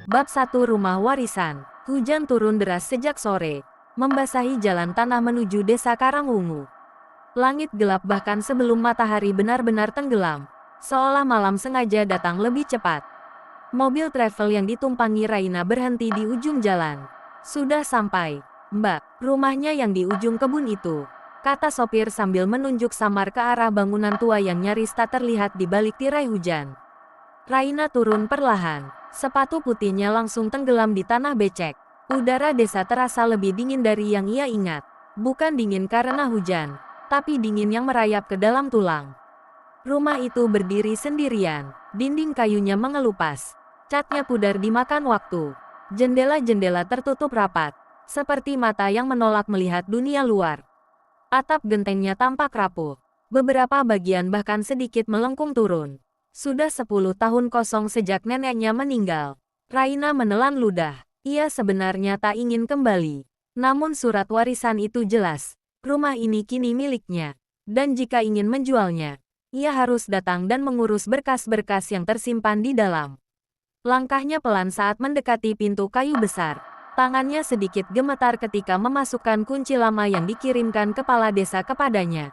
Bab 1 Rumah Warisan. Hujan turun deras sejak sore, membasahi jalan tanah menuju desa Karangwungu. Langit gelap bahkan sebelum matahari benar-benar tenggelam, seolah malam sengaja datang lebih cepat. Mobil travel yang ditumpangi Raina berhenti di ujung jalan. Sudah sampai, Mbak, rumahnya yang di ujung kebun itu, kata sopir sambil menunjuk samar ke arah bangunan tua yang nyaris tak terlihat di balik tirai hujan. Raina turun perlahan. Sepatu putihnya langsung tenggelam di tanah becek. Udara desa terasa lebih dingin dari yang ia ingat. Bukan dingin karena hujan, tapi dingin yang merayap ke dalam tulang. Rumah itu berdiri sendirian. Dinding kayunya mengelupas. Catnya pudar dimakan waktu. Jendela-jendela tertutup rapat, seperti mata yang menolak melihat dunia luar. Atap gentengnya tampak rapuh. Beberapa bagian bahkan sedikit melengkung turun. Sudah 10 tahun kosong sejak neneknya meninggal. Raina menelan ludah. Ia sebenarnya tak ingin kembali. Namun surat warisan itu jelas. Rumah ini kini miliknya. Dan jika ingin menjualnya, ia harus datang dan mengurus berkas-berkas yang tersimpan di dalam. Langkahnya pelan saat mendekati pintu kayu besar. Tangannya sedikit gemetar ketika memasukkan kunci lama yang dikirimkan kepala desa kepadanya.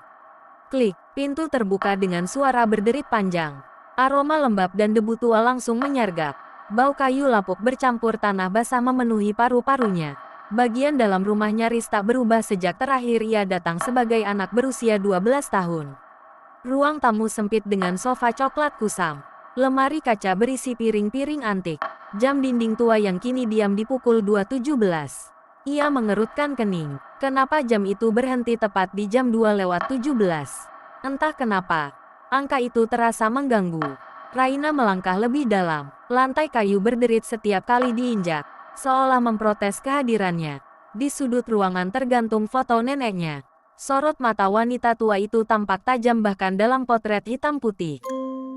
Klik, pintu terbuka dengan suara berderit panjang. Aroma lembab dan debu tua langsung menyergap. Bau kayu lapuk bercampur tanah basah memenuhi paru-parunya. Bagian dalam rumah nyaris tak berubah sejak terakhir ia datang sebagai anak berusia 12 tahun. Ruang tamu sempit dengan sofa coklat kusam. Lemari kaca berisi piring-piring antik. Jam dinding tua yang kini diam di pukul 2.17. Ia mengerutkan kening. Kenapa jam itu berhenti tepat di jam 2:17? Entah kenapa. Angka itu terasa mengganggu. Raina melangkah lebih dalam. Lantai kayu berderit setiap kali diinjak, seolah memprotes kehadirannya. Di sudut ruangan tergantung foto neneknya. Sorot mata wanita tua itu tampak tajam bahkan dalam potret hitam putih.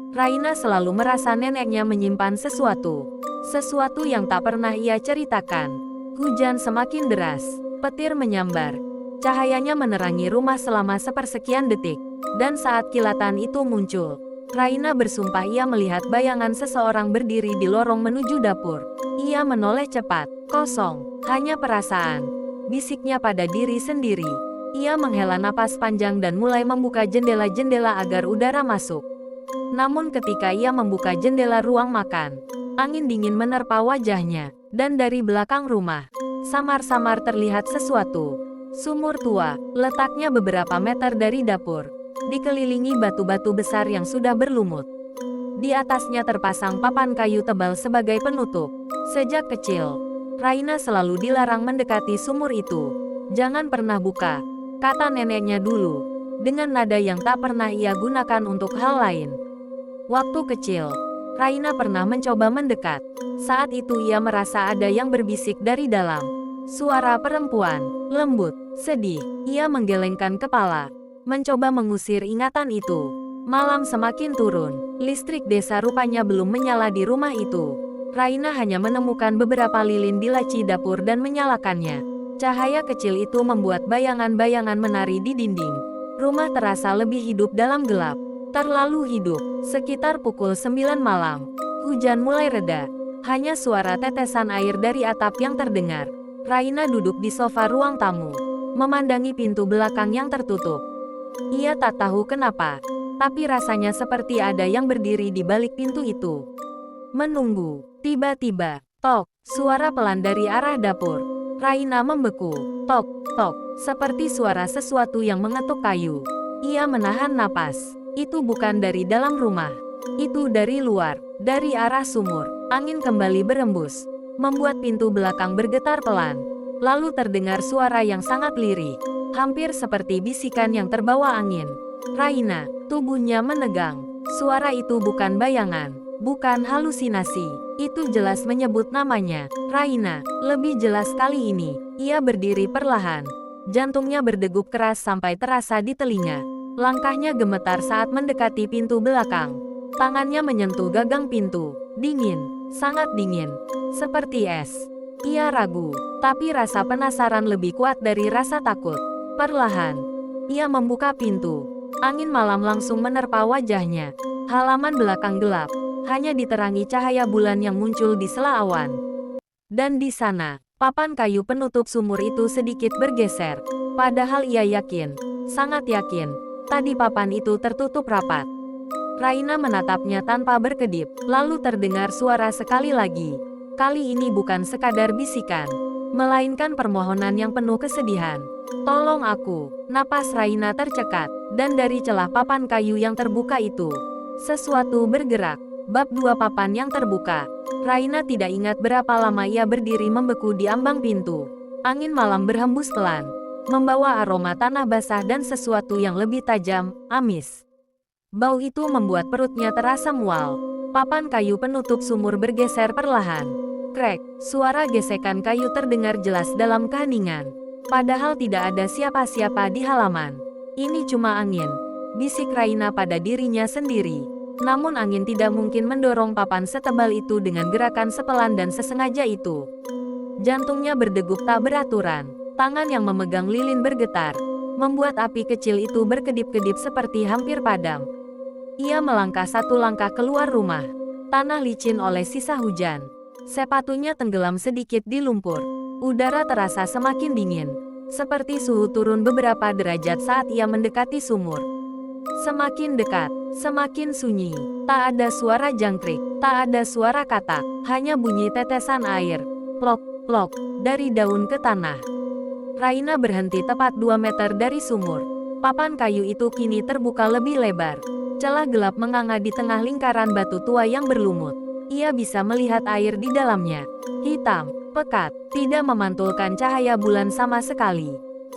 Raina selalu merasa neneknya menyimpan sesuatu. Sesuatu yang tak pernah ia ceritakan. Hujan semakin deras. Petir menyambar. Cahayanya menerangi rumah selama sepersekian detik. Dan saat kilatan itu muncul, Raina bersumpah ia melihat bayangan seseorang berdiri di lorong menuju dapur. Ia menoleh cepat. Kosong, hanya perasaan. Bisiknya pada diri sendiri. Ia menghela napas panjang dan mulai membuka jendela-jendela agar udara masuk. Namun ketika ia membuka jendela ruang makan, angin dingin menerpa wajahnya. Dan dari belakang rumah, samar-samar terlihat sesuatu. Sumur tua, letaknya beberapa meter dari dapur. Dikelilingi batu-batu besar yang sudah berlumut. Di atasnya terpasang papan kayu tebal sebagai penutup. Sejak kecil, Raina selalu dilarang mendekati sumur itu. Jangan pernah buka, kata neneknya dulu, dengan nada yang tak pernah ia gunakan untuk hal lain. Waktu kecil, Raina pernah mencoba mendekat. Saat itu ia merasa ada yang berbisik dari dalam. Suara perempuan, lembut, sedih. Ia menggelengkan kepala, mencoba mengusir ingatan itu. Malam semakin turun. Listrik desa rupanya belum menyala di rumah itu. Raina hanya menemukan beberapa lilin di laci dapur dan menyalakannya. Cahaya kecil itu membuat bayangan-bayangan menari di dinding. Rumah terasa lebih hidup dalam gelap. Terlalu hidup. Sekitar pukul 9 malam. Hujan mulai reda. Hanya suara tetesan air dari atap yang terdengar. Raina duduk di sofa ruang tamu, memandangi pintu belakang yang tertutup. Ia tak tahu kenapa, tapi rasanya seperti ada yang berdiri di balik pintu itu. Menunggu. Tiba-tiba, tok, suara pelan dari arah dapur. Raina membeku. Tok, tok, seperti suara sesuatu yang mengetuk kayu. Ia menahan napas. Itu bukan dari dalam rumah. Itu dari luar, dari arah sumur. Angin kembali berembus, membuat pintu belakang bergetar pelan. Lalu terdengar suara yang sangat lirih. Hampir seperti bisikan yang terbawa angin. Raina, tubuhnya menegang. Suara itu bukan bayangan, bukan halusinasi. Itu jelas menyebut namanya. Raina, lebih jelas kali ini. Ia berdiri perlahan. Jantungnya berdegup keras sampai terasa di telinga. Langkahnya gemetar saat mendekati pintu belakang. Tangannya menyentuh gagang pintu. Dingin, sangat dingin. Seperti es. Ia ragu, tapi rasa penasaran lebih kuat dari rasa takut. Perlahan, ia membuka pintu. Angin malam langsung menerpa wajahnya. Halaman belakang gelap, hanya diterangi cahaya bulan yang muncul di sela awan. Dan di sana, papan kayu penutup sumur itu sedikit bergeser. Padahal ia yakin, sangat yakin, tadi papan itu tertutup rapat. Raina menatapnya tanpa berkedip, lalu terdengar suara sekali lagi. Kali ini bukan sekadar bisikan, melainkan permohonan yang penuh kesedihan. Tolong aku. Napas Raina tercekat, dan dari celah papan kayu yang terbuka itu, sesuatu bergerak. Bab 2 papan yang terbuka. Raina tidak ingat berapa lama ia berdiri membeku di ambang pintu. Angin malam berhembus pelan, membawa aroma tanah basah dan sesuatu yang lebih tajam, amis. Bau itu membuat perutnya terasa mual. Papan kayu penutup sumur bergeser perlahan. Krek, suara gesekan kayu terdengar jelas dalam keheningan. Padahal tidak ada siapa-siapa di halaman. Ini cuma angin, bisik Raina pada dirinya sendiri. Namun angin tidak mungkin mendorong papan setebal itu dengan gerakan sepelan dan sesengaja itu. Jantungnya berdegup tak beraturan. Tangan yang memegang lilin bergetar, membuat api kecil itu berkedip-kedip seperti hampir padam. Ia melangkah satu langkah keluar rumah. Tanah licin oleh sisa hujan. Sepatunya tenggelam sedikit di lumpur. Udara terasa semakin dingin, seperti suhu turun beberapa derajat saat ia mendekati sumur. Semakin dekat, semakin sunyi. Tak ada suara jangkrik, tak ada suara katak, hanya bunyi tetesan air. Plok, plok, dari daun ke tanah. Raina berhenti tepat 2 meter dari sumur. Papan kayu itu kini terbuka lebih lebar. Celah gelap menganga di tengah lingkaran batu tua yang berlumut. Ia bisa melihat air di dalamnya. Hitam, pekat, tidak memantulkan cahaya bulan sama sekali.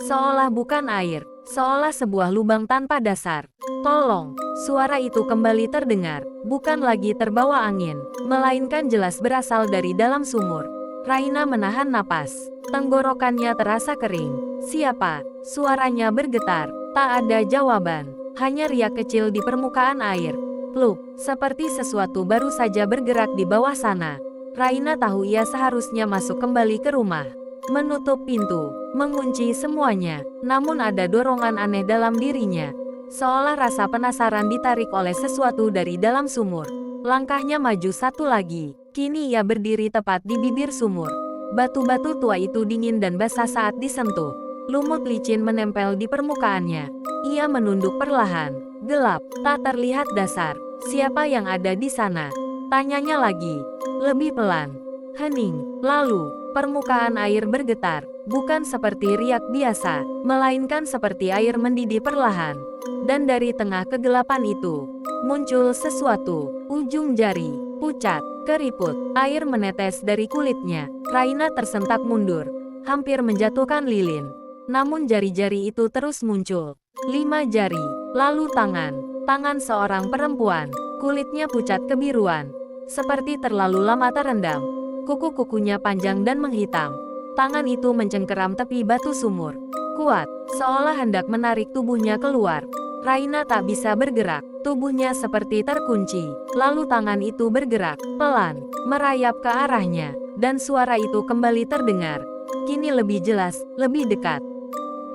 Seolah bukan air, seolah sebuah lubang tanpa dasar. Tolong, suara itu kembali terdengar, bukan lagi terbawa angin, melainkan jelas berasal dari dalam sumur. Raina menahan napas, tenggorokannya terasa kering. Siapa? Suaranya bergetar, tak ada jawaban, hanya riak kecil di permukaan air. Pluk, seperti sesuatu baru saja bergerak di bawah sana. Raina tahu ia seharusnya masuk kembali ke rumah, menutup pintu, mengunci semuanya, namun ada dorongan aneh dalam dirinya. Seolah rasa penasaran ditarik oleh sesuatu dari dalam sumur. Langkahnya maju satu lagi. Kini ia berdiri tepat di bibir sumur. Batu-batu tua itu dingin dan basah saat disentuh. Lumut licin menempel di permukaannya. Ia menunduk perlahan. Gelap, tak terlihat dasar. Siapa yang ada di sana? Tanyanya lagi. Lebih pelan. Hening. Lalu, permukaan air bergetar. Bukan seperti riak biasa, melainkan seperti air mendidih perlahan. Dan dari tengah kegelapan itu, muncul sesuatu. Ujung jari, pucat, keriput, air menetes dari kulitnya. Raina tersentak mundur, hampir menjatuhkan lilin. Namun jari-jari itu terus muncul. 5 jari, lalu tangan seorang perempuan. Kulitnya pucat kebiruan, seperti terlalu lama terendam. Kuku-kukunya panjang dan menghitam. Tangan itu mencengkeram tepi batu sumur. Kuat, seolah hendak menarik tubuhnya keluar. Raina tak bisa bergerak, tubuhnya seperti terkunci. Lalu tangan itu bergerak, pelan, merayap ke arahnya. Dan suara itu kembali terdengar. Kini lebih jelas, lebih dekat.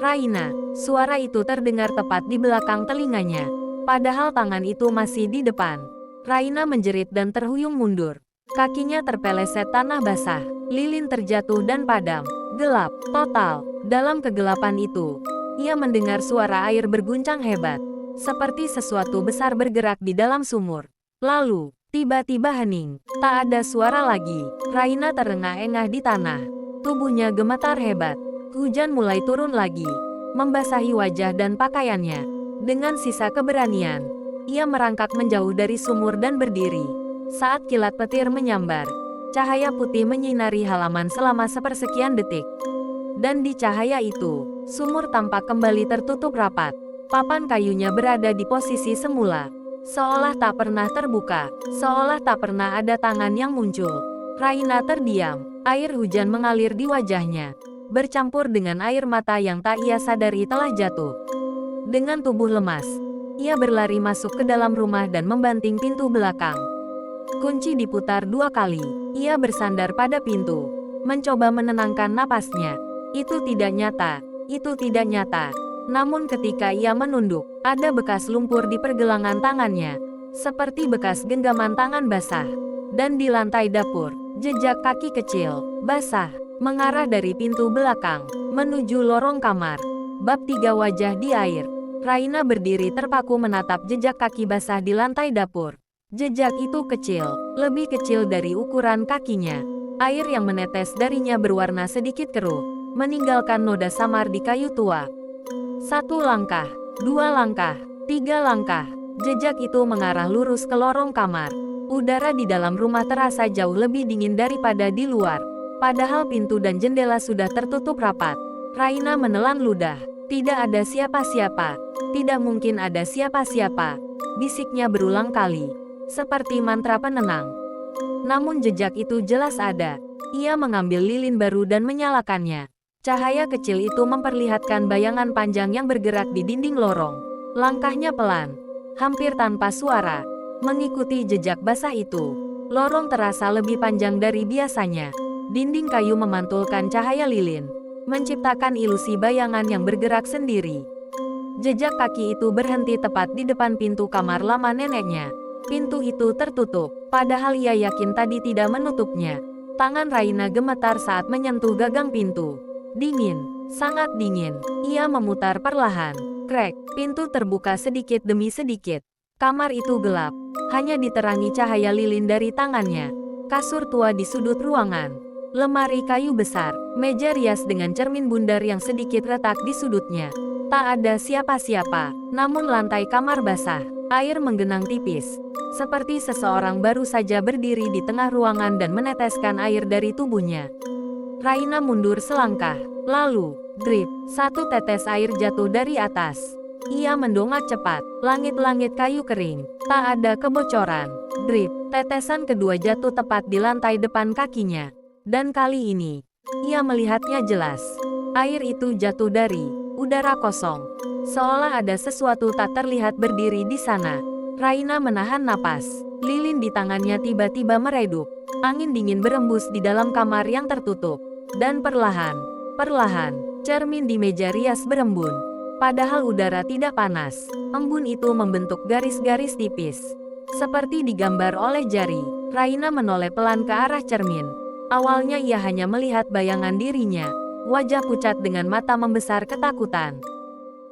Raina, suara itu terdengar tepat di belakang telinganya. Padahal tangan itu masih di depan. Raina menjerit dan terhuyung mundur. Kakinya terpeleset tanah basah. Lilin terjatuh dan padam. Gelap, total. Dalam kegelapan itu, ia mendengar suara air berguncang hebat. Seperti sesuatu besar bergerak di dalam sumur. Lalu, tiba-tiba hening. Tak ada suara lagi. Raina terengah-engah di tanah. Tubuhnya gemetar hebat. Hujan mulai turun lagi, membasahi wajah dan pakaiannya. Dengan sisa keberanian, ia merangkak menjauh dari sumur dan berdiri. Saat kilat petir menyambar, cahaya putih menyinari halaman selama sepersekian detik. Dan di cahaya itu, sumur tampak kembali tertutup rapat. Papan kayunya berada di posisi semula. Seolah tak pernah terbuka, seolah tak pernah ada tangan yang muncul. Raina terdiam, air hujan mengalir di wajahnya, bercampur dengan air mata yang tak ia sadari telah jatuh. Dengan tubuh lemas, ia berlari masuk ke dalam rumah dan membanting pintu belakang. Kunci diputar 2 kali. Ia bersandar pada pintu, mencoba menenangkan napasnya. Itu tidak nyata, itu tidak nyata. Namun ketika ia menunduk, ada bekas lumpur di pergelangan tangannya, seperti bekas genggaman tangan basah. Dan di lantai dapur, jejak kaki kecil, basah, mengarah dari pintu belakang, menuju lorong kamar. Bab 3 Wajah di air. Raina berdiri terpaku menatap jejak kaki basah di lantai dapur. Jejak itu kecil, lebih kecil dari ukuran kakinya. Air yang menetes darinya berwarna sedikit keruh, meninggalkan noda samar di kayu tua. 1 langkah, 2 langkah, 3 langkah. Jejak itu mengarah lurus ke lorong kamar. Udara di dalam rumah terasa jauh lebih dingin daripada di luar. Padahal pintu dan jendela sudah tertutup rapat. Raina menelan ludah. Tidak ada siapa-siapa. Tidak mungkin ada siapa-siapa. Bisiknya berulang kali. Seperti mantra penenang. Namun jejak itu jelas ada. Ia mengambil lilin baru dan menyalakannya. Cahaya kecil itu memperlihatkan bayangan panjang yang bergerak di dinding lorong. Langkahnya pelan. Hampir tanpa suara. Mengikuti jejak basah itu. Lorong terasa lebih panjang dari biasanya. Dinding kayu memantulkan cahaya lilin, menciptakan ilusi bayangan yang bergerak sendiri. Jejak kaki itu berhenti tepat di depan pintu kamar lama neneknya. Pintu itu tertutup, padahal ia yakin tadi tidak menutupnya. Tangan Raina gemetar saat menyentuh gagang pintu. Dingin, sangat dingin. Ia memutar perlahan. Krek, pintu terbuka sedikit demi sedikit. Kamar itu gelap, hanya diterangi cahaya lilin dari tangannya. Kasur tua di sudut ruangan. Lemari kayu besar, meja rias dengan cermin bundar yang sedikit retak di sudutnya. Tak ada siapa-siapa, namun lantai kamar basah. Air menggenang tipis, seperti seseorang baru saja berdiri di tengah ruangan dan meneteskan air dari tubuhnya. Raina mundur selangkah, lalu, drip, satu tetes air jatuh dari atas. Ia mendongak cepat, langit-langit kayu kering, tak ada kebocoran. Drip, tetesan kedua jatuh tepat di lantai depan kakinya. Dan kali ini, ia melihatnya jelas. Air itu jatuh dari udara kosong. Seolah ada sesuatu tak terlihat berdiri di sana. Raina menahan napas. Lilin di tangannya tiba-tiba meredup. Angin dingin berembus di dalam kamar yang tertutup. Dan perlahan, cermin di meja rias berembun. Padahal udara tidak panas. Embun itu membentuk garis-garis tipis. Seperti digambar oleh jari. Raina menoleh pelan ke arah cermin. Awalnya ia hanya melihat bayangan dirinya, wajah pucat dengan mata membesar ketakutan.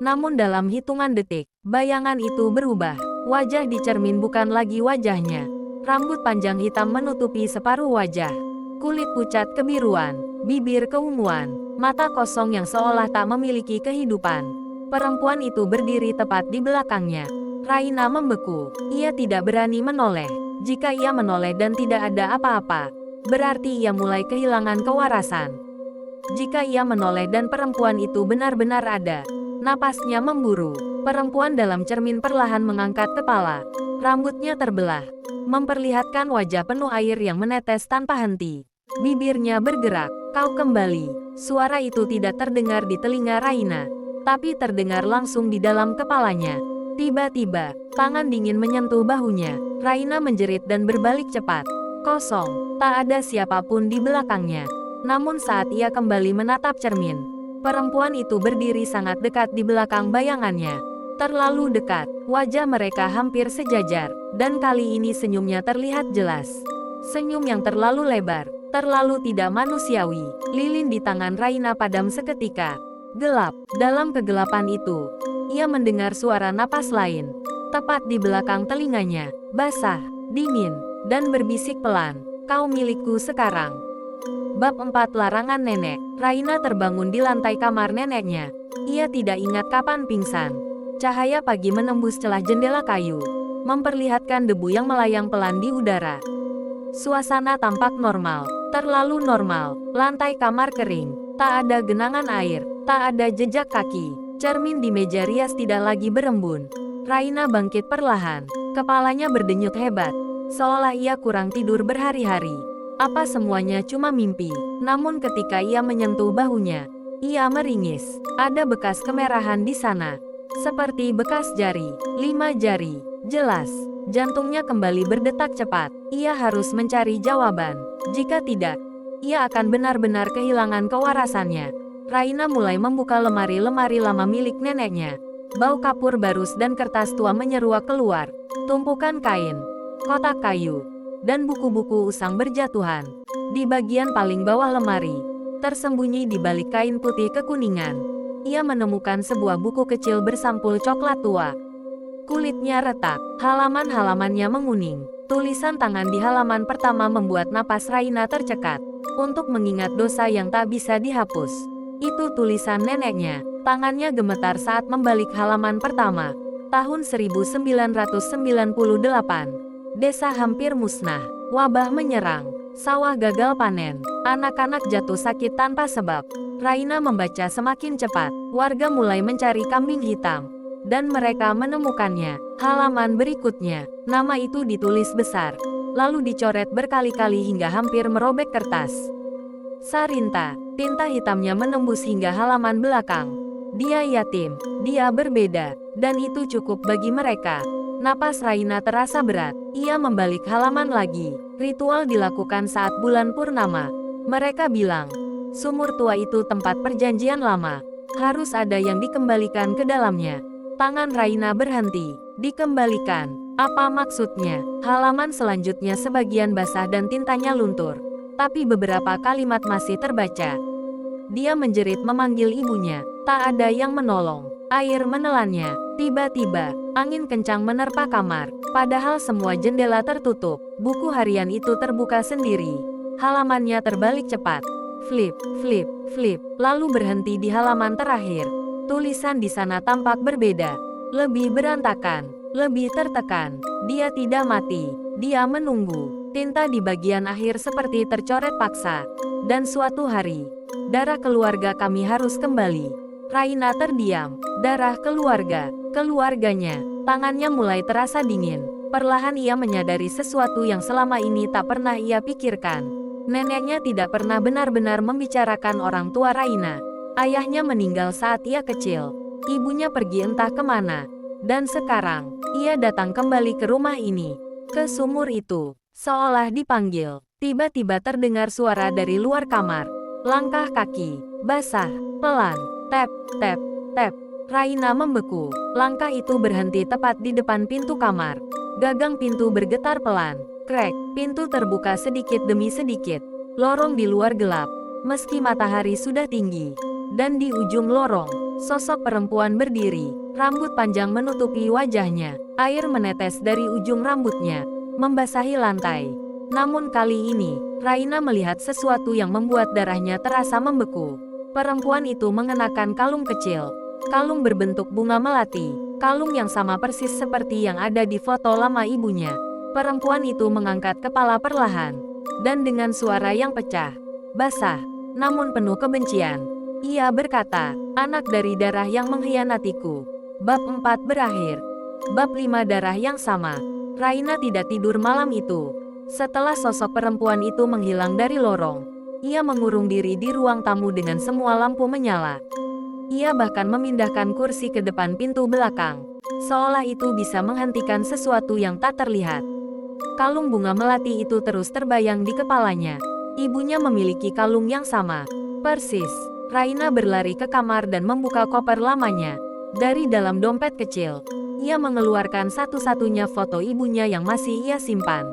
Namun dalam hitungan detik, bayangan itu berubah. Wajah di cermin bukan lagi wajahnya. Rambut panjang hitam menutupi separuh wajah. Kulit pucat kebiruan, bibir keunguan, mata kosong yang seolah tak memiliki kehidupan. Perempuan itu berdiri tepat di belakangnya. Raina membeku. Ia tidak berani menoleh. Jika ia menoleh dan tidak ada apa-apa, berarti ia mulai kehilangan kewarasan. Jika ia menoleh dan perempuan itu benar-benar ada, napasnya memburu. Perempuan dalam cermin perlahan mengangkat kepala. Rambutnya terbelah, memperlihatkan wajah penuh air yang menetes tanpa henti. Bibirnya bergerak. Kau kembali. Suara itu tidak terdengar di telinga Raina, tapi terdengar langsung di dalam kepalanya. Tiba-tiba, tangan dingin menyentuh bahunya. Raina menjerit dan berbalik cepat. Kosong, tak ada siapapun di belakangnya. Namun saat ia kembali menatap cermin, perempuan itu berdiri sangat dekat di belakang bayangannya. Terlalu dekat, wajah mereka hampir sejajar, dan kali ini senyumnya terlihat jelas. Senyum yang terlalu lebar, terlalu tidak manusiawi. Lilin di tangan Raina padam seketika. Gelap, dalam kegelapan itu, ia mendengar suara napas lain. Tepat di belakang telinganya, basah, dingin, dan berbisik pelan, kau milikku sekarang. Bab 4 Larangan Nenek. Raina terbangun di lantai kamar neneknya. Ia tidak ingat kapan pingsan. Cahaya pagi menembus celah jendela kayu, memperlihatkan debu yang melayang pelan di udara. Suasana tampak normal, terlalu normal. Lantai kamar kering, tak ada genangan air, tak ada jejak kaki. Cermin di meja rias tidak lagi berembun. Raina bangkit perlahan, kepalanya berdenyut hebat. Seolah ia kurang tidur berhari-hari. Apa semuanya cuma mimpi? Namun ketika ia menyentuh bahunya, ia meringis. Ada bekas kemerahan di sana. Seperti bekas jari, 5 jari. Jelas, jantungnya kembali berdetak cepat. Ia harus mencari jawaban. Jika tidak, ia akan benar-benar kehilangan kewarasannya. Raina mulai membuka lemari-lemari lama milik neneknya. Bau kapur barus dan kertas tua menyeruak keluar. Tumpukan kain, kotak kayu, dan buku-buku usang berjatuhan. Di bagian paling bawah lemari, tersembunyi di balik kain putih kekuningan, ia menemukan sebuah buku kecil bersampul coklat tua. Kulitnya retak, halaman-halamannya menguning. Tulisan tangan di halaman pertama membuat napas Raina tercekat. Untuk mengingat dosa yang tak bisa dihapus. Itu tulisan neneknya. Tangannya gemetar saat membalik halaman pertama. Tahun 1998. Desa hampir musnah. Wabah menyerang. Sawah gagal panen. Anak-anak jatuh sakit tanpa sebab. Raina membaca semakin cepat. Warga mulai mencari kambing hitam. Dan mereka menemukannya. Halaman berikutnya, nama itu ditulis besar. Lalu dicoret berkali-kali hingga hampir merobek kertas. Sarinta, tinta hitamnya menembus hingga halaman belakang. Dia yatim, dia berbeda, dan itu cukup bagi mereka. Napas Raina terasa berat. Ia membalik halaman lagi. Ritual dilakukan saat bulan purnama. Mereka bilang, sumur tua itu tempat perjanjian lama. Harus ada yang dikembalikan ke dalamnya. Tangan Raina berhenti. Dikembalikan. Apa maksudnya? Halaman selanjutnya sebagian basah dan tintanya luntur. Tapi beberapa kalimat masih terbaca. Dia menjerit memanggil ibunya. Tak ada yang menolong. Air menelannya. Tiba-tiba, angin kencang menerpa kamar. Padahal semua jendela tertutup. Buku harian itu terbuka sendiri. Halamannya terbalik cepat. Flip, flip, flip. Lalu berhenti di halaman terakhir. Tulisan di sana tampak berbeda. Lebih berantakan, lebih tertekan. Dia tidak mati. Dia menunggu. Tinta di bagian akhir seperti tercoret paksa. Dan suatu hari, darah keluarga kami harus kembali. Raina terdiam. Darah keluarga. Keluarganya. Tangannya mulai terasa dingin. Perlahan ia menyadari sesuatu yang selama ini tak pernah ia pikirkan. Neneknya tidak pernah benar-benar membicarakan orang tua Raina. Ayahnya meninggal saat ia kecil. Ibunya pergi entah kemana. Dan sekarang, ia datang kembali ke rumah ini. Ke sumur itu. Seolah dipanggil. Tiba-tiba terdengar suara dari luar kamar. Langkah kaki. Basah. Pelan. Tap, tap, tap. Raina membeku. Langkah itu berhenti tepat di depan pintu kamar. Gagang pintu bergetar pelan. Krek. Pintu terbuka sedikit demi sedikit. Lorong di luar gelap. Meski matahari sudah tinggi. Dan di ujung lorong, sosok perempuan berdiri. Rambut panjang menutupi wajahnya. Air menetes dari ujung rambutnya, membasahi lantai. Namun kali ini, Raina melihat sesuatu yang membuat darahnya terasa membeku. Perempuan itu mengenakan kalung kecil. Kalung berbentuk bunga melati. Kalung yang sama persis seperti yang ada di foto lama ibunya. Perempuan itu mengangkat kepala perlahan. Dan dengan suara yang pecah, basah, namun penuh kebencian. Ia berkata, anak dari darah yang mengkhianatiku. Bab 4 berakhir. Bab 5 darah yang sama. Raina tidak tidur malam itu. Setelah sosok perempuan itu menghilang dari lorong, ia mengurung diri di ruang tamu dengan semua lampu menyala. Ia bahkan memindahkan kursi ke depan pintu belakang. Seolah itu bisa menghentikan sesuatu yang tak terlihat. Kalung bunga melati itu terus terbayang di kepalanya. Ibunya memiliki kalung yang sama. Persis. Raina berlari ke kamar dan membuka koper lamanya. Dari dalam dompet kecil, ia mengeluarkan satu-satunya foto ibunya yang masih ia simpan.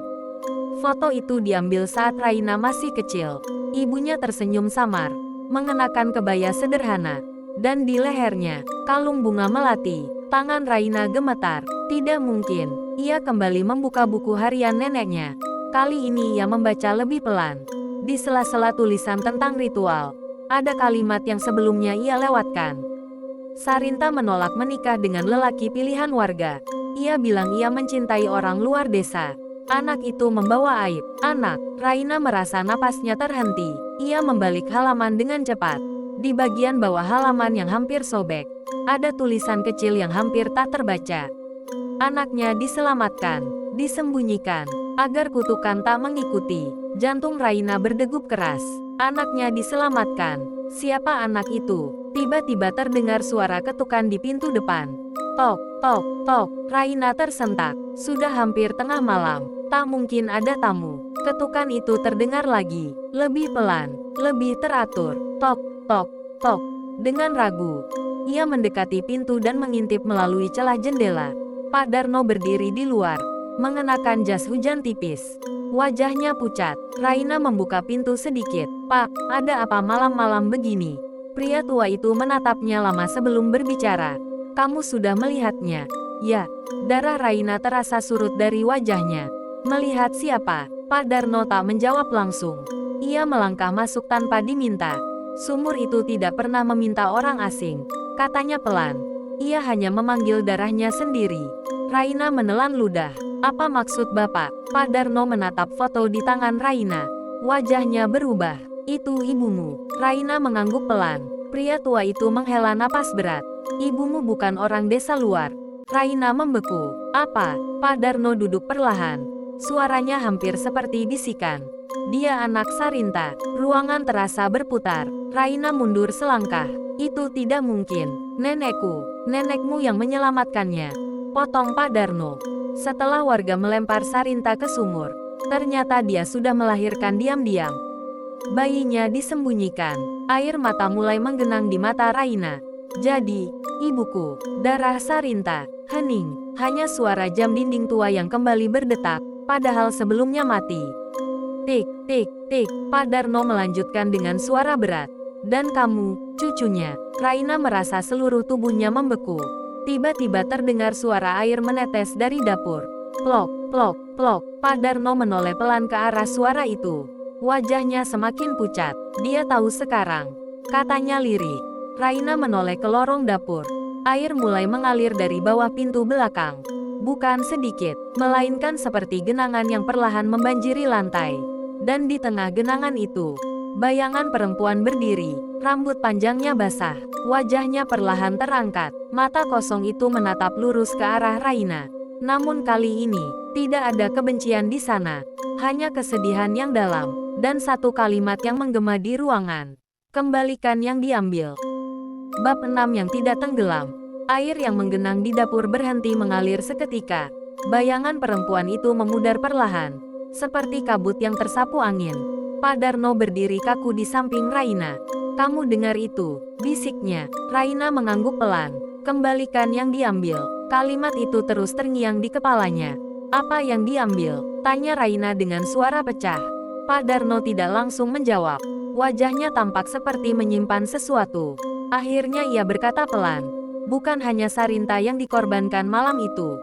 Foto itu diambil saat Raina masih kecil. Ibunya tersenyum samar, mengenakan kebaya sederhana. Dan di lehernya, kalung bunga melati. Tangan Raina gemetar. Tidak mungkin. Ia kembali membuka buku harian neneknya. Kali ini ia membaca lebih pelan. Di sela-sela tulisan tentang ritual, ada kalimat yang sebelumnya ia lewatkan. Sarinta menolak menikah dengan lelaki pilihan warga. Ia bilang ia mencintai orang luar desa. Anak itu membawa aib. Anak. Raina merasa napasnya terhenti. Ia membalik halaman dengan cepat. Di bagian bawah halaman yang hampir sobek, ada tulisan kecil yang hampir tak terbaca. Anaknya diselamatkan, disembunyikan, agar kutukan tak mengikuti. Jantung Raina berdegup keras. Anaknya diselamatkan. Siapa anak itu? Tiba-tiba terdengar suara ketukan di pintu depan. Tok, tok, tok. Raina tersentak. Sudah hampir tengah malam. Tak mungkin ada tamu. Ketukan itu terdengar lagi. Lebih pelan, lebih teratur. Tok, tok, tok. Dengan ragu, ia mendekati pintu dan mengintip melalui celah jendela. Pak Darno berdiri di luar. mengenakan jas hujan tipis. Wajahnya pucat. Raina membuka pintu sedikit. "Pak, ada apa malam-malam begini?" Pria tua itu menatapnya lama sebelum berbicara. "Kamu sudah melihatnya?" "Ya." Darah Raina terasa surut dari wajahnya. "Melihat siapa?" Pak Darno tak menjawab langsung. Ia melangkah masuk tanpa diminta. "Sumur itu tidak pernah meminta orang asing," katanya pelan. "Ia hanya memanggil darahnya sendiri." Raina menelan ludah. "Apa maksud Bapak?" Pak Darno menatap foto di tangan Raina. Wajahnya berubah. "Itu ibumu." Raina mengangguk pelan. Pria tua itu menghela napas berat. "Ibumu bukan orang desa luar." Raina membeku. "Apa?" Pak Darno duduk perlahan. Suaranya hampir seperti bisikan. "Dia anak Sarinta." Ruangan terasa berputar. Raina mundur selangkah. "Itu tidak mungkin. Nenekku. Nenekmu yang menyelamatkannya," potong Pak Darno. "Setelah warga melempar Sarinta ke sumur, ternyata dia sudah melahirkan diam-diam. Bayinya disembunyikan." Air mata mulai menggenang di mata Raina. "Jadi, ibuku." Darah Sarinta. Hening. Hanya suara jam dinding tua yang kembali berdetak, padahal sebelumnya mati. "Tik, tik, tik." Pak Darno melanjutkan dengan suara berat. "Dan kamu, cucunya." Raina merasa seluruh tubuhnya membeku. Tiba-tiba terdengar suara air menetes dari dapur. Plok, plok, plok. Pak Darno menoleh pelan ke arah suara itu. Wajahnya semakin pucat. "Dia tahu sekarang," katanya lirih. Raina menoleh ke lorong dapur. Air mulai mengalir dari bawah pintu belakang. Bukan sedikit, melainkan seperti genangan yang perlahan membanjiri lantai. Dan di tengah genangan itu, bayangan perempuan berdiri. Rambut panjangnya basah. Wajahnya perlahan terangkat. Mata kosong itu menatap lurus ke arah Raina. Namun kali ini, tidak ada kebencian di sana. Hanya kesedihan yang dalam. Dan satu kalimat yang menggema di ruangan. "Kembalikan yang diambil." Bab 6 yang tidak tenggelam. Air yang menggenang di dapur berhenti mengalir seketika. Bayangan perempuan itu memudar perlahan. Seperti kabut yang tersapu angin. Pak Darno berdiri kaku di samping Raina. "Kamu dengar itu?" bisiknya. Raina mengangguk pelan. "Kembalikan yang diambil." Kalimat itu terus terngiang di kepalanya. "Apa yang diambil?" tanya Raina dengan suara pecah. Pak Darno tidak langsung menjawab. Wajahnya tampak seperti menyimpan sesuatu. Akhirnya ia berkata pelan, "Bukan hanya Sarinta yang dikorbankan malam itu."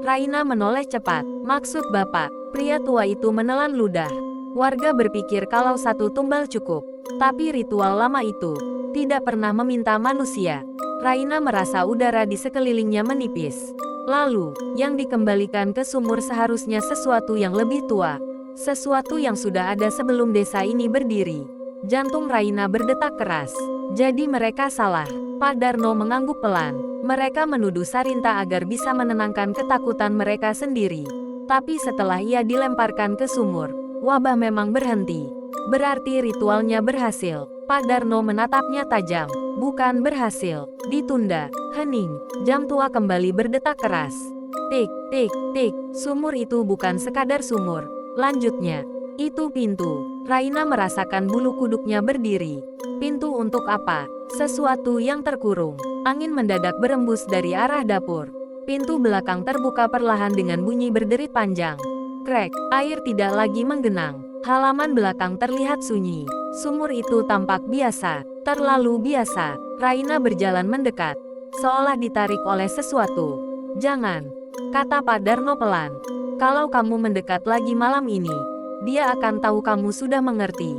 Raina menoleh cepat. "Maksud Bapak?" Pria tua itu menelan ludah. "Warga berpikir kalau satu tumbal cukup. Tapi ritual lama itu tidak pernah meminta manusia." Raina merasa udara di sekelilingnya menipis. "Lalu, yang dikembalikan ke sumur seharusnya sesuatu yang lebih tua. Sesuatu yang sudah ada sebelum desa ini berdiri." Jantung Raina berdetak keras. "Jadi mereka salah." Pak Darno mengangguk pelan. "Mereka menuduh Sarinta agar bisa menenangkan ketakutan mereka sendiri. Tapi setelah ia dilemparkan ke sumur, wabah memang berhenti. Berarti ritualnya berhasil." Pak Darno menatapnya tajam. "Bukan berhasil. Ditunda." Hening. Jam tua kembali berdetak keras. "Tik, tik, tik." "Sumur itu bukan sekadar sumur," lanjutnya. "Itu pintu." Raina merasakan bulu kuduknya berdiri. Pintu untuk apa? Sesuatu yang terkurung. Angin mendadak berembus dari arah dapur. Pintu belakang terbuka perlahan dengan bunyi berderit panjang. Krek, air tidak lagi menggenang. Halaman belakang terlihat sunyi. Sumur itu tampak biasa, terlalu biasa. Raina berjalan mendekat, seolah ditarik oleh sesuatu. "Jangan," kata Pak Darno pelan. "Kalau kamu mendekat lagi malam ini, dia akan tahu kamu sudah mengerti."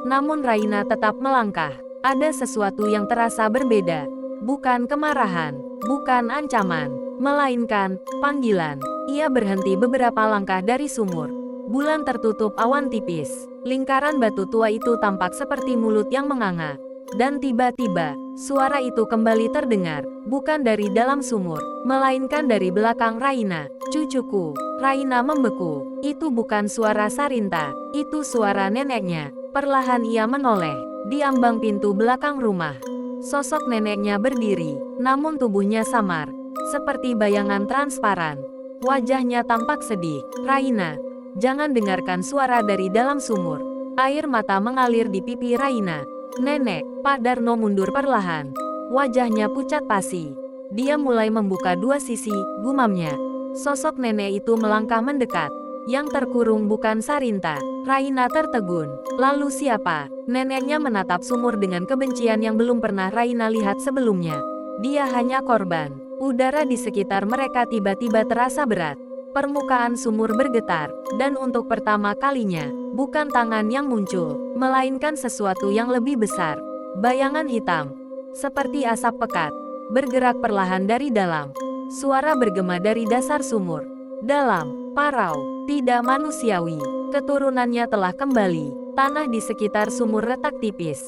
Namun Raina tetap melangkah. Ada sesuatu yang terasa berbeda. Bukan kemarahan, bukan ancaman, melainkan panggilan. Ia berhenti beberapa langkah dari sumur. Bulan tertutup awan tipis. Lingkaran batu tua itu tampak seperti mulut yang menganga. Dan tiba-tiba, suara itu kembali terdengar. Bukan dari dalam sumur, melainkan dari belakang Raina. "Cucuku." Raina membeku. Itu bukan suara Sarinta. Itu suara neneknya. Perlahan ia menoleh. Di ambang pintu belakang rumah, sosok neneknya berdiri. Namun tubuhnya samar, seperti bayangan transparan. Wajahnya tampak sedih. "Raina, jangan dengarkan suara dari dalam sumur." Air mata mengalir di pipi Raina. "Nenek." Pak Darno mundur perlahan. Wajahnya pucat pasi. Dia mulai membuka dua sisi, gumamnya. Sosok nenek itu melangkah mendekat. Yang terkurung bukan Sarinta. Raina tertegun. Lalu siapa? Neneknya menatap sumur dengan kebencian yang belum pernah Raina lihat sebelumnya. Dia hanya korban. Udara di sekitar mereka tiba-tiba terasa berat. Permukaan sumur bergetar, dan untuk pertama kalinya, bukan tangan yang muncul, melainkan sesuatu yang lebih besar. Bayangan hitam, seperti asap pekat, bergerak perlahan dari dalam. Suara bergema dari dasar sumur. Dalam, parau, tidak manusiawi. Keturunannya telah kembali. Tanah di sekitar sumur retak tipis.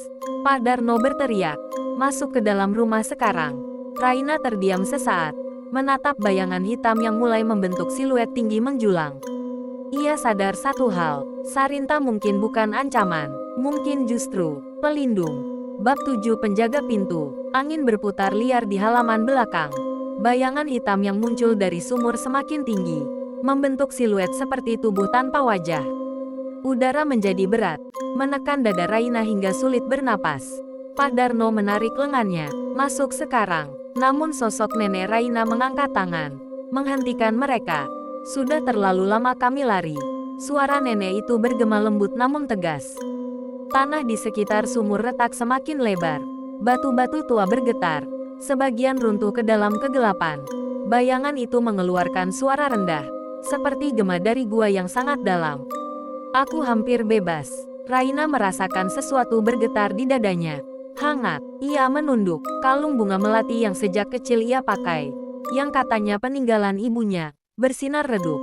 Pak Darno berteriak, "Masuk ke dalam rumah sekarang." Raina terdiam sesaat, menatap bayangan hitam yang mulai membentuk siluet tinggi menjulang. Ia sadar satu hal, Sarinta mungkin bukan ancaman, mungkin justru pelindung. Bab 7 Penjaga Pintu. Angin berputar liar di halaman belakang. Bayangan hitam yang muncul dari sumur semakin tinggi, membentuk siluet seperti tubuh tanpa wajah. Udara menjadi berat, menekan dada Raina hingga sulit bernapas. Pak Darno menarik lengannya, "Masuk sekarang." Namun sosok nenek Raina mengangkat tangan, menghentikan mereka. "Sudah terlalu lama kami lari." Suara nenek itu bergema lembut namun tegas. Tanah di sekitar sumur retak semakin lebar. Batu-batu tua bergetar, sebagian runtuh ke dalam kegelapan. Bayangan itu mengeluarkan suara rendah, seperti gema dari gua yang sangat dalam. "Aku hampir bebas." Raina merasakan sesuatu bergetar di dadanya. Hangat, ia menunduk. Kalung bunga melati yang sejak kecil ia pakai, yang katanya peninggalan ibunya, bersinar redup.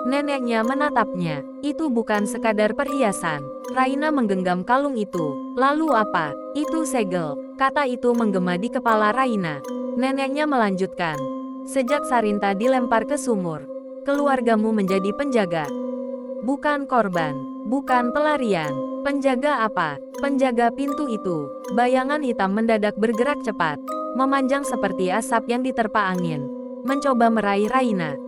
Neneknya menatapnya. "Itu bukan sekadar perhiasan." Raina menggenggam kalung itu. "Lalu apa?" "Itu segel." Kata itu menggema di kepala Raina. Neneknya melanjutkan, "Sejak Sarinta dilempar ke sumur, keluargamu menjadi penjaga. Bukan korban, bukan pelarian. Penjaga apa?" "Penjaga pintu itu." Bayangan hitam mendadak bergerak cepat, memanjang seperti asap yang diterpa angin, mencoba meraih Raina.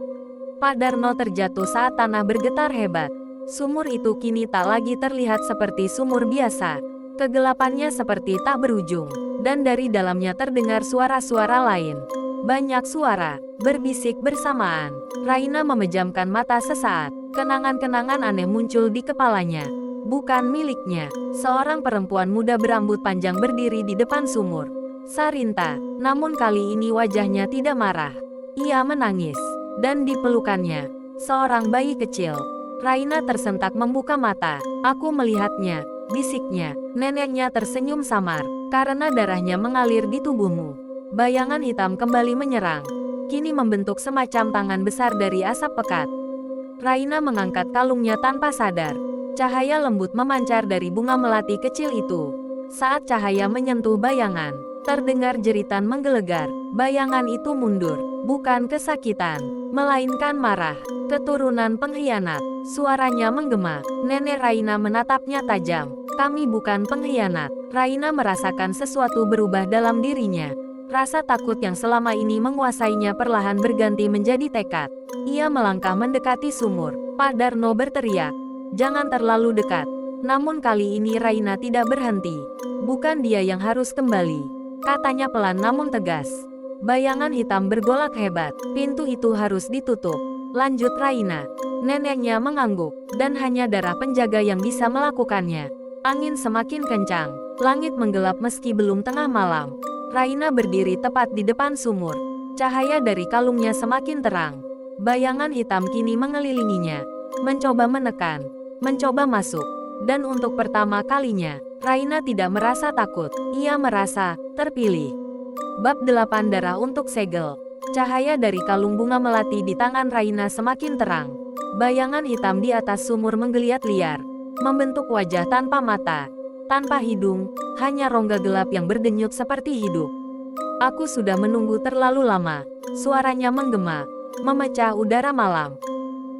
Pak Darno terjatuh saat tanah bergetar hebat. Sumur itu kini tak lagi terlihat seperti sumur biasa. Kegelapannya seperti tak berujung, dan dari dalamnya terdengar suara-suara lain. Banyak suara, berbisik bersamaan. Raina memejamkan mata sesaat. Kenangan-kenangan aneh muncul di kepalanya. Bukan miliknya. Seorang perempuan muda berambut panjang berdiri di depan sumur. Sarinta, namun kali ini wajahnya tidak marah. Ia menangis. Dan di pelukannya, seorang bayi kecil. Raina tersentak membuka mata. "Aku melihatnya," bisiknya. Neneknya tersenyum samar, "Karena darahnya mengalir di tubuhmu." Bayangan hitam kembali menyerang, kini membentuk semacam tangan besar dari asap pekat. Raina mengangkat kalungnya tanpa sadar. Cahaya lembut memancar dari bunga melati kecil itu. Saat cahaya menyentuh bayangan, terdengar jeritan menggelegar. Bayangan itu mundur, bukan kesakitan, melainkan marah. "Keturunan pengkhianat." Suaranya menggema. Nenek Raina menatapnya tajam. "Kami bukan pengkhianat." Raina merasakan sesuatu berubah dalam dirinya. Rasa takut yang selama ini menguasainya perlahan berganti menjadi tekad. Ia melangkah mendekati sumur. Pak Darno berteriak, "Jangan terlalu dekat." Namun kali ini Raina tidak berhenti. "Bukan dia yang harus kembali," katanya pelan namun tegas. Bayangan hitam bergolak hebat. "Pintu itu harus ditutup," lanjut Raina. Neneknya mengangguk, dan hanya darah penjaga yang bisa melakukannya. Angin semakin kencang. Langit menggelap meski belum tengah malam. Raina berdiri tepat di depan sumur. Cahaya dari kalungnya semakin terang. Bayangan hitam kini mengelilinginya, mencoba menekan, mencoba masuk. Dan untuk pertama kalinya, Raina tidak merasa takut. Ia merasa terpilih. Bab 8 Darah untuk Segel. Cahaya dari kalung bunga melati di tangan Raina semakin terang. Bayangan hitam di atas sumur menggeliat liar, membentuk wajah tanpa mata, tanpa hidung, hanya rongga gelap yang berdenyut seperti hidup. "Aku sudah menunggu terlalu lama." Suaranya menggema, memecah udara malam.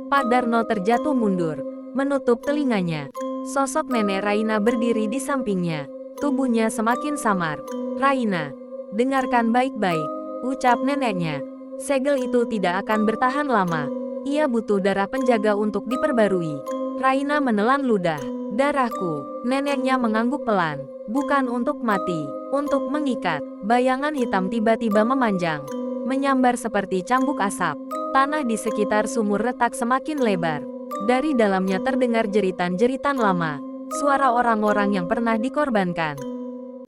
Pak Darno terjatuh mundur, menutup telinganya. Sosok nenek Raina berdiri di sampingnya. Tubuhnya semakin samar. "Raina, dengarkan baik-baik," ucap neneknya. "Segel itu tidak akan bertahan lama. Ia butuh darah penjaga untuk diperbarui." Raina menelan ludah. "Darahku." Neneknya mengangguk pelan. "Bukan untuk mati, untuk mengikat." Bayangan hitam tiba-tiba memanjang. menyambar seperti cambuk asap. Tanah di sekitar sumur retak semakin lebar. Dari dalamnya terdengar jeritan-jeritan lama, suara orang-orang yang pernah dikorbankan.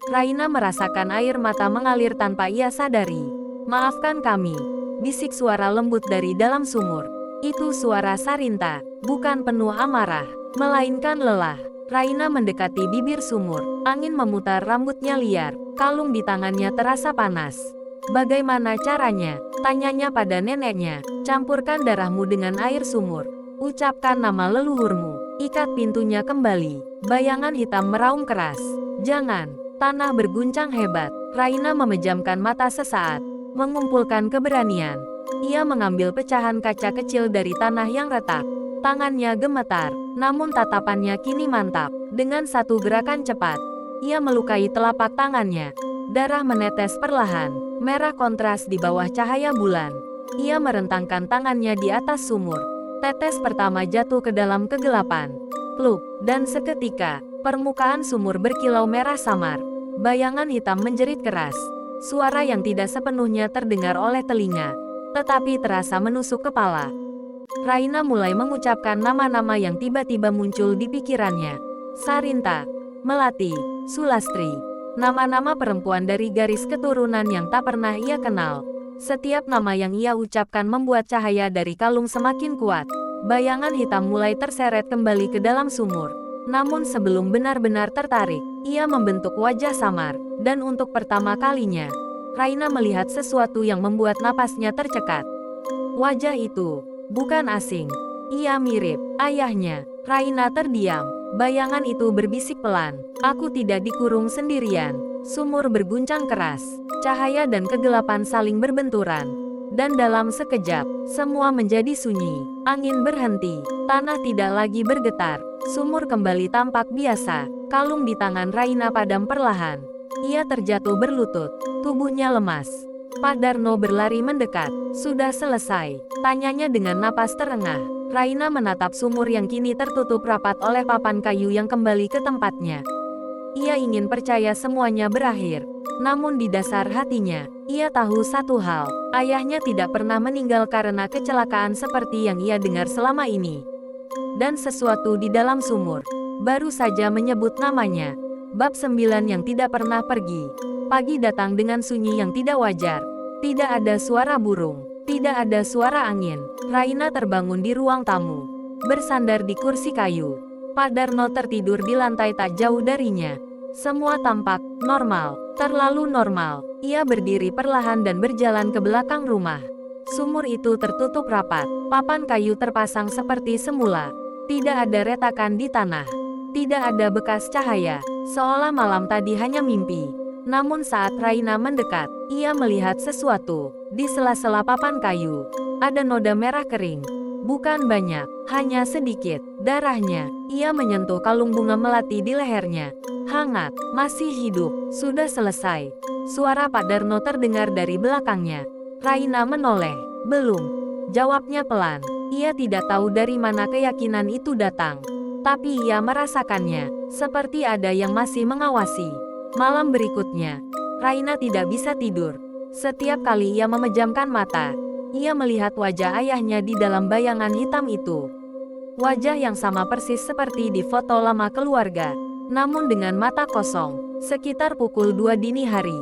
Raina merasakan air mata mengalir tanpa ia sadari. "Maafkan kami," bisik suara lembut dari dalam sumur. Itu suara Sarinta, bukan penuh amarah, melainkan lelah. Raina mendekati bibir sumur, angin memutar rambutnya liar, kalung di tangannya terasa panas. "Bagaimana caranya?" tanyanya pada neneknya. "Campurkan darahmu dengan air sumur. Ucapkan nama leluhurmu. Ikat pintunya kembali." Bayangan hitam meraung keras. "Jangan!" Tanah berguncang hebat. Raina memejamkan mata sesaat, mengumpulkan keberanian. Ia mengambil pecahan kaca kecil dari tanah yang retak. Tangannya gemetar, namun tatapannya kini mantap. Dengan satu gerakan cepat, ia melukai telapak tangannya. Darah menetes perlahan, merah kontras di bawah cahaya bulan. Ia merentangkan tangannya di atas sumur. Tetes pertama jatuh ke dalam kegelapan. Pluk, dan seketika, permukaan sumur berkilau merah samar. Bayangan hitam menjerit keras. Suara yang tidak sepenuhnya terdengar oleh telinga, tetapi terasa menusuk kepala. Raina mulai mengucapkan nama-nama yang tiba-tiba muncul di pikirannya. Sarinta, Melati, Sulastri. Nama-nama perempuan dari garis keturunan yang tak pernah ia kenal. Setiap nama yang ia ucapkan membuat cahaya dari kalung semakin kuat. Bayangan hitam mulai terseret kembali ke dalam sumur. Namun sebelum benar-benar tertarik, ia membentuk wajah samar. Dan untuk pertama kalinya, Raina melihat sesuatu yang membuat napasnya tercekat. Wajah itu bukan asing. Ia mirip ayahnya. Raina terdiam. Bayangan itu berbisik pelan. "Aku tidak dikurung sendirian." Sumur berguncang keras. Cahaya dan kegelapan saling berbenturan. Dan dalam sekejap, semua menjadi sunyi. Angin berhenti. Tanah tidak lagi bergetar. Sumur kembali tampak biasa. Kalung di tangan Raina padam perlahan. Ia terjatuh berlutut. Tubuhnya lemas. Pak Darno berlari mendekat. "Sudah selesai?" tanyanya dengan napas terengah. Raina menatap sumur yang kini tertutup rapat oleh papan kayu yang kembali ke tempatnya. Ia ingin percaya semuanya berakhir. Namun di dasar hatinya, ia tahu satu hal. Ayahnya tidak pernah meninggal karena kecelakaan seperti yang ia dengar selama ini. Dan sesuatu di dalam sumur baru saja menyebut namanya. Bab 9 yang tidak pernah pergi. Pagi datang dengan sunyi yang tidak wajar. Tidak ada suara burung. Tidak ada suara angin. Raina terbangun di ruang tamu, bersandar di kursi kayu. Pak Darno tertidur di lantai tak jauh darinya. Semua tampak normal, terlalu normal. Ia berdiri perlahan dan berjalan ke belakang rumah. Sumur itu tertutup rapat. Papan kayu terpasang seperti semula. Tidak ada retakan di tanah. Tidak ada bekas cahaya, seolah malam tadi hanya mimpi. Namun saat Raina mendekat, ia melihat sesuatu. Di sela-sela papan kayu, ada noda merah kering. Bukan banyak, hanya sedikit. Darahnya. Ia menyentuh kalung bunga melati di lehernya. Hangat, masih hidup, sudah selesai. Suara Pak Darno terdengar dari belakangnya. Raina menoleh. "Belum," jawabnya pelan. Ia tidak tahu dari mana keyakinan itu datang. Tapi ia merasakannya, seperti ada yang masih mengawasi. Malam berikutnya, Raina tidak bisa tidur. Setiap kali ia memejamkan mata, ia melihat wajah ayahnya di dalam bayangan hitam itu. Wajah yang sama persis seperti di foto lama keluarga, namun dengan mata kosong. Sekitar pukul 2 dini hari,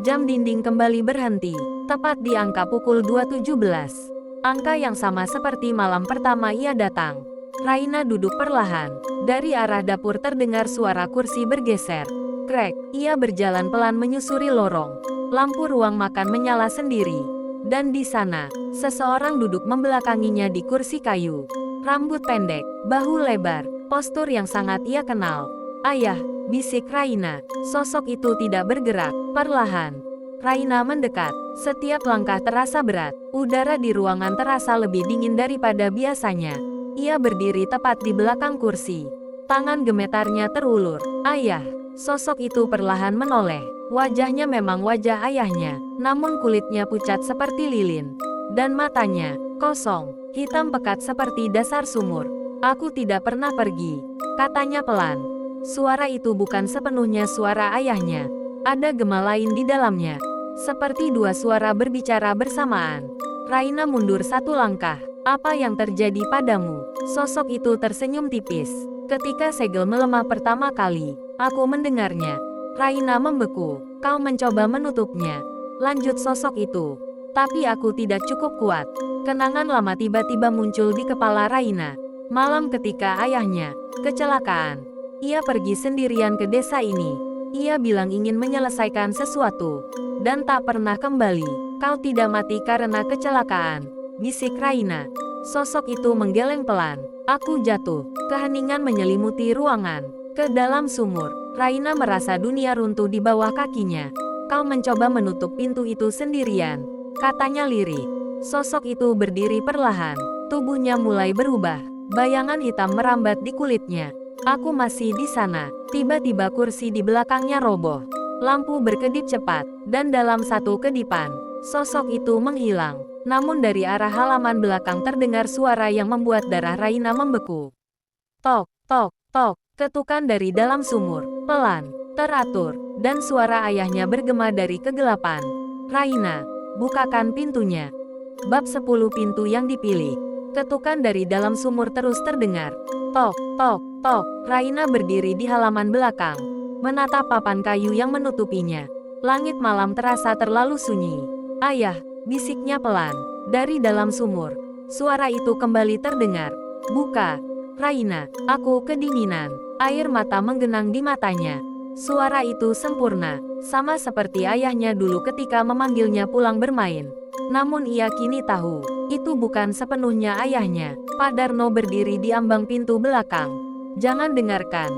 jam dinding kembali berhenti, tepat di angka pukul 2.17. Angka yang sama seperti malam pertama ia datang. Raina duduk perlahan. Dari arah dapur terdengar suara kursi bergeser. Krek, ia berjalan pelan menyusuri lorong. Lampu ruang makan menyala sendiri. Dan di sana, seseorang duduk membelakanginya di kursi kayu. Rambut pendek, bahu lebar, postur yang sangat ia kenal. "Ayah," bisik Raina. Sosok itu tidak bergerak. Perlahan, Raina mendekat. Setiap langkah terasa berat. Udara di ruangan terasa lebih dingin daripada biasanya. Ia berdiri tepat di belakang kursi. Tangan gemetarnya terulur. "Ayah." Sosok itu perlahan menoleh. Wajahnya memang wajah ayahnya, namun kulitnya pucat seperti lilin. Dan matanya kosong, hitam pekat seperti dasar sumur. "Aku tidak pernah pergi," katanya pelan. Suara itu bukan sepenuhnya suara ayahnya. Ada gema lain di dalamnya. Seperti dua suara berbicara bersamaan. Raina mundur satu langkah. Apa yang terjadi padamu? Sosok itu tersenyum tipis. Ketika segel melemah pertama kali, aku mendengarnya. Raina membeku. Kau mencoba menutupnya. Lanjut sosok itu. Tapi aku tidak cukup kuat. Kenangan lama tiba-tiba muncul di kepala Raina. Malam ketika ayahnya kecelakaan. Ia pergi sendirian ke desa ini. Ia bilang ingin menyelesaikan sesuatu. Dan tak pernah kembali. Kau tidak mati karena kecelakaan, bisik Raina. Sosok itu menggeleng pelan. Aku jatuh. Keheningan menyelimuti ruangan. Ke dalam sumur. Raina merasa dunia runtuh di bawah kakinya. Kau mencoba menutup pintu itu sendirian, katanya lirih. Sosok itu berdiri perlahan. Tubuhnya mulai berubah. Bayangan hitam merambat di kulitnya. Aku masih di sana. Tiba-tiba kursi di belakangnya roboh. Lampu berkedip cepat, dan dalam satu kedipan, sosok itu menghilang. Namun dari arah halaman belakang terdengar suara yang membuat darah Raina membeku. Tok, tok, tok, ketukan dari dalam sumur, pelan, teratur, dan suara ayahnya bergema dari kegelapan. Raina, bukakan pintunya. Bab 10 pintu yang dipilih. Ketukan dari dalam sumur terus terdengar. Tok, tok, tok. Raina berdiri di halaman belakang, menatap papan kayu yang menutupinya. Langit malam terasa terlalu sunyi. Ayah, bisiknya pelan. Dari dalam sumur, suara itu kembali terdengar. Buka. Raina, aku kedinginan. Air mata menggenang di matanya. Suara itu sempurna, sama seperti ayahnya dulu ketika memanggilnya pulang bermain. Namun ia kini tahu, itu bukan sepenuhnya ayahnya. Pak Darno berdiri di ambang pintu belakang. Jangan dengarkan,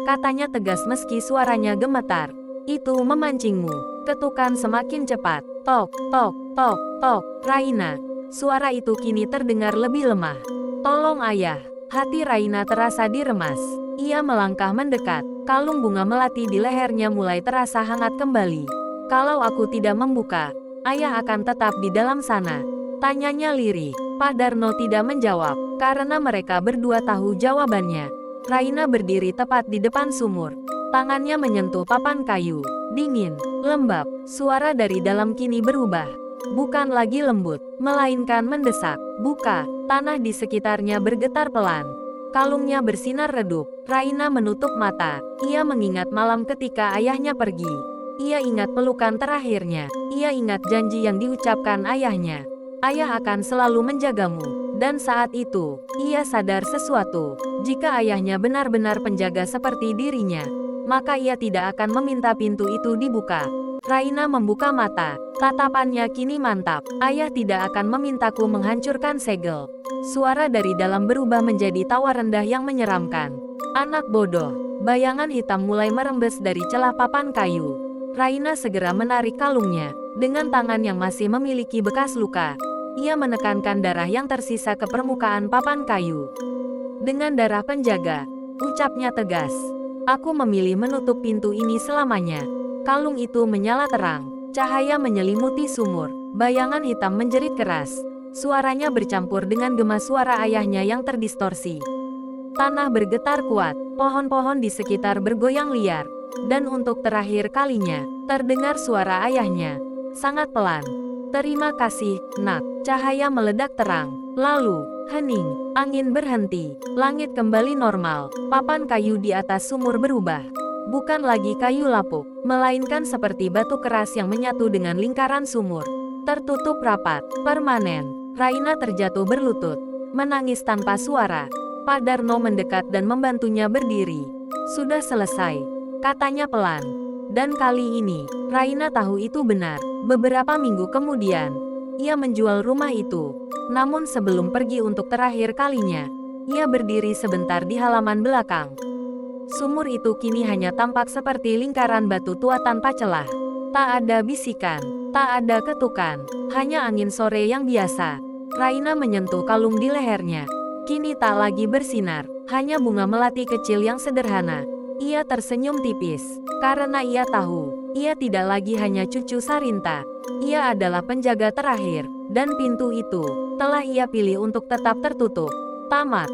katanya tegas meski suaranya gemetar. Itu memancingmu. Ketukan semakin cepat. Tok, tok, tok, tok. Raina. Suara itu kini terdengar lebih lemah. Tolong ayah. Hati Raina terasa diremas. Ia melangkah mendekat. Kalung bunga melati di lehernya mulai terasa hangat kembali. Kalau aku tidak membuka, ayah akan tetap di dalam sana. Tanyanya lirih. Pak Darno tidak menjawab, karena mereka berdua tahu jawabannya. Raina berdiri tepat di depan sumur. Tangannya menyentuh papan kayu. Dingin, lembab. Suara dari dalam kini berubah. Bukan lagi lembut, melainkan mendesak. Buka. Tanah di sekitarnya bergetar pelan. Kalungnya bersinar redup. Raina menutup mata. Ia mengingat malam ketika ayahnya pergi. Ia ingat pelukan terakhirnya. Ia ingat janji yang diucapkan ayahnya. Ayah akan selalu menjagamu. Dan saat itu, ia sadar sesuatu. Jika ayahnya benar-benar penjaga seperti dirinya, maka ia tidak akan meminta pintu itu dibuka. Raina membuka mata. Tatapannya kini mantap. Ayah tidak akan memintaku menghancurkan segel. Suara dari dalam berubah menjadi tawa rendah yang menyeramkan. Anak bodoh. Bayangan hitam mulai merembes dari celah papan kayu. Raina segera menarik kalungnya. Dengan tangan yang masih memiliki bekas luka, ia menekankan darah yang tersisa ke permukaan papan kayu. Dengan darah penjaga, ucapnya tegas. Aku memilih menutup pintu ini selamanya. Kalung itu menyala terang. Cahaya menyelimuti sumur. Bayangan hitam menjerit keras. Suaranya bercampur dengan gema suara ayahnya yang terdistorsi. Tanah bergetar kuat. Pohon-pohon di sekitar bergoyang liar. Dan untuk terakhir kalinya, terdengar suara ayahnya. Sangat pelan. Terima kasih, nak. Cahaya meledak terang. Lalu, hening. Angin berhenti. Langit kembali normal. Papan kayu di atas sumur berubah. Bukan lagi kayu lapuk, melainkan seperti batu keras yang menyatu dengan lingkaran sumur. Tertutup rapat, permanen. Raina terjatuh berlutut, menangis tanpa suara. Pak Darno mendekat dan membantunya berdiri. Sudah selesai, katanya pelan. Dan kali ini, Raina tahu itu benar. Beberapa minggu kemudian, ia menjual rumah itu. Namun sebelum pergi untuk terakhir kalinya, ia berdiri sebentar di halaman belakang. Sumur itu kini hanya tampak seperti lingkaran batu tua tanpa celah. Tak ada bisikan, tak ada ketukan, hanya angin sore yang biasa. Raina menyentuh kalung di lehernya. Kini tak lagi bersinar, hanya bunga melati kecil yang sederhana. Ia tersenyum tipis, karena ia tahu, ia tidak lagi hanya cucu Sarinta. Ia adalah penjaga terakhir, dan pintu itu telah ia pilih untuk tetap tertutup. Tamat.